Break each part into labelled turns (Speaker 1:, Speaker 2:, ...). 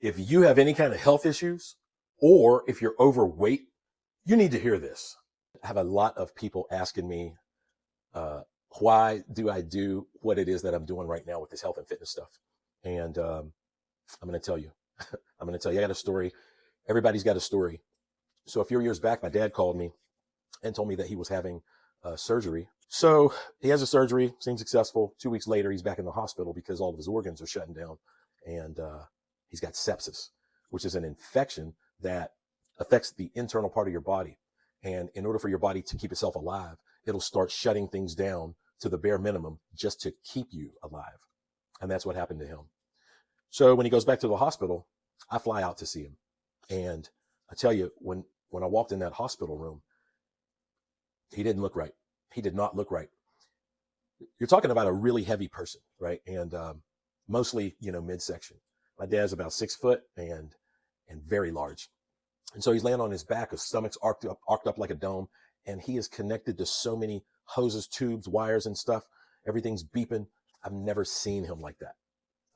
Speaker 1: If you have any kind of health issues, or if you're overweight, you need to hear this. I have a lot of people asking me, why do I do what it is that I'm doing right now with this health and fitness stuff? And I'm going to tell you. I'm going to tell you, I got a story. Everybody's got a story. So a few years back, my dad called me and told me that he was having surgery. So he has a surgery, seems successful. 2 weeks later, he's back in the hospital because all of his organs are shutting down. And he's got sepsis, which is an infection that affects the internal part of your body. And in order for your body to keep itself alive, it'll start shutting things down to the bare minimum just to keep you alive. And that's what happened to him. So when he goes back to the hospital, I fly out to see him. And I tell you, when I walked in that hospital room, he didn't look right. He did not look right. You're talking about a really heavy person, right? And mostly, midsection. My dad's about 6 foot and very large. And so he's laying on his back, his stomach's arced up like a dome, and he is connected to so many hoses, tubes, wires, and stuff. Everything's beeping. I've never seen him like that.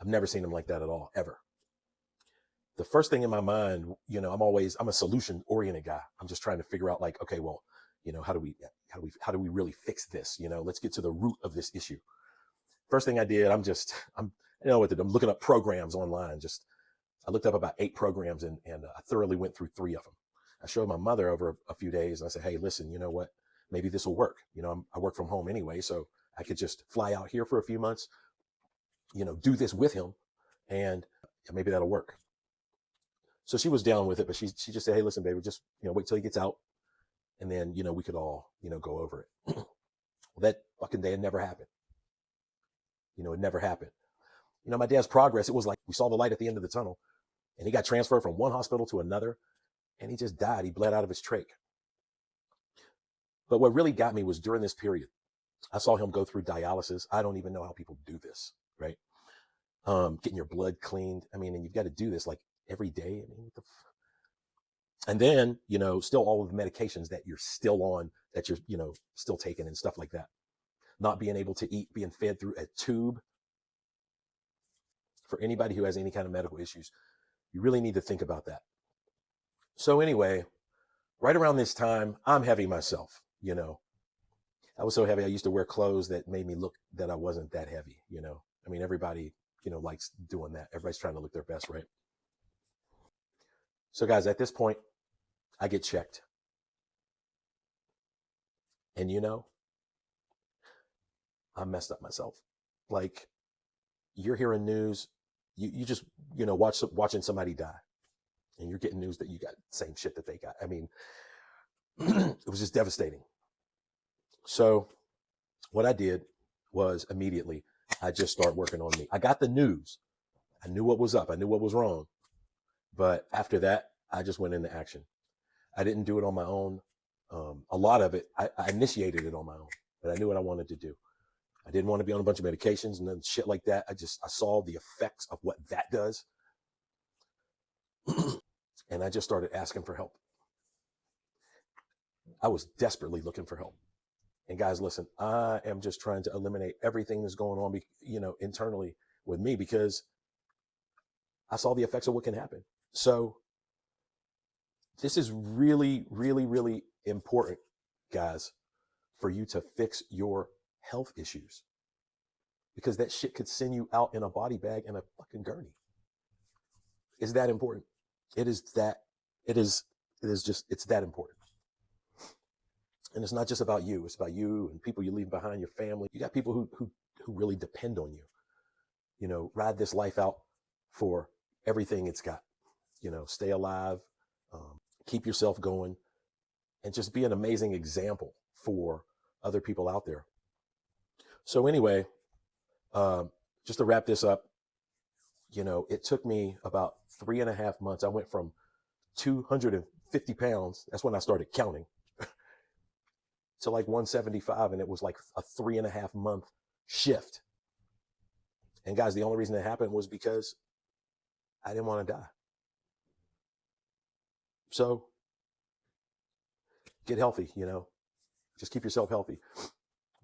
Speaker 1: I've never seen him like that at all, ever. The first thing in my mind, I'm a solution-oriented guy. I'm just trying to figure out, like, okay, well, how do we really fix this? Let's get to the root of this issue. First thing I did, I'm looking up programs online. I looked up about 8 programs and I thoroughly went through 3 of them. I showed my mother over a few days and I said, hey, listen, you know what? Maybe this will work. I work from home anyway, so I could just fly out here for a few months, do this with him, and maybe that'll work. So she was down with it, but she just said, hey, listen, baby, just, wait till he gets out. And then, we could all, go over it. Well, that fucking day, it never happened. It never happened. My dad's progress, it was like we saw the light at the end of the tunnel, and he got transferred from one hospital to another, and he just died. He bled out of his trach. But what really got me was during this period, I saw him go through dialysis. I don't even know how people do this, right? Getting your blood cleaned. And you've got to do this like every day. And then, still all of the medications that you're still on, that you're, still taking and stuff like that. Not being able to eat, being fed through a tube. For anybody who has any kind of medical issues, you really need to think about that. So anyway, right around this time, I'm heavy myself, I was so heavy. I used to wear clothes that made me look that I wasn't that heavy, everybody, likes doing that. Everybody's trying to look their best, right? So guys, at this point, I get checked. And I messed up myself. Like, you're hearing news, you just, watching somebody die. And you're getting news that you got the same shit that they got. It was just devastating. So what I did was immediately, I just started working on me. I got the news. I knew what was up. I knew what was wrong. But after that, I just went into action. I didn't do it on my own. A lot of it, I initiated it on my own, but I knew what I wanted to do. I didn't want to be on a bunch of medications and then shit like that. I saw the effects of what that does. And I just started asking for help. I was desperately looking for help. And guys, listen, I am just trying to eliminate everything that's going on, internally with me, because I saw the effects of what can happen. So this is really, really, really important, guys, for you to fix your health issues, because that shit could send you out in a body bag and a fucking gurney. It's that important. It's that important. And it's not just about you. It's about you and people you leave behind, your family. You got people who really depend on you. Ride this life out for everything it's got. Stay alive, keep yourself going, and just be an amazing example for other people out there. So anyway, just to wrap this up, it took me about 3.5 months. I went from 250 pounds. That's when I started counting. To like 175, and it was like a 3.5 month shift. And guys, the only reason it happened was because I didn't want to die. So get healthy, just keep yourself healthy.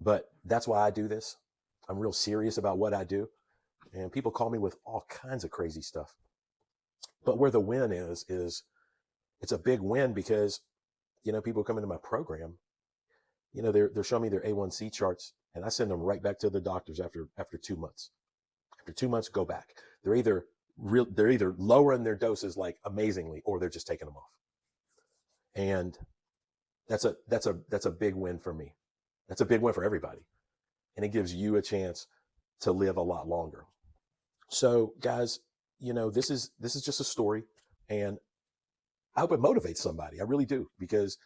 Speaker 1: But that's why I do this. I'm real serious about what I do. And people call me with all kinds of crazy stuff. But where the win is it's a big win because, people come into my program, they're showing me their A1C charts, and I send them right back to the doctors after 2 months. After 2 months, go back. They're either lowering their doses like amazingly, or they're just taking them off. And that's a big win for me. That's a big win for everybody. And it gives you a chance to live a lot longer. So guys, this is just a story, and I hope it motivates somebody. I really do, because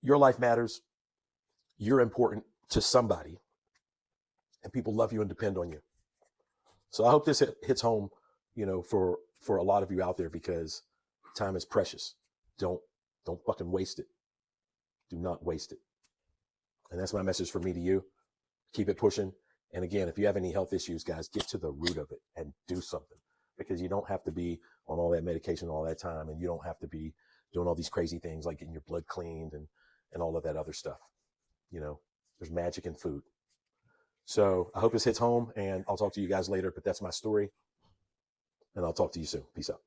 Speaker 1: your life matters. You're important to somebody, and people love you and depend on you. So I hope this hits home, for a lot of you out there, because time is precious. Don't fucking waste it. Do not waste it. And that's my message for me to you. Keep it pushing. And again, if you have any health issues, guys, get to the root of it and do something, because you don't have to be on all that medication all that time. And you don't have to be doing all these crazy things like getting your blood cleaned and all of that other stuff. There's magic in food. So I hope this hits home, and I'll talk to you guys later, but that's my story, and I'll talk to you soon. Peace out.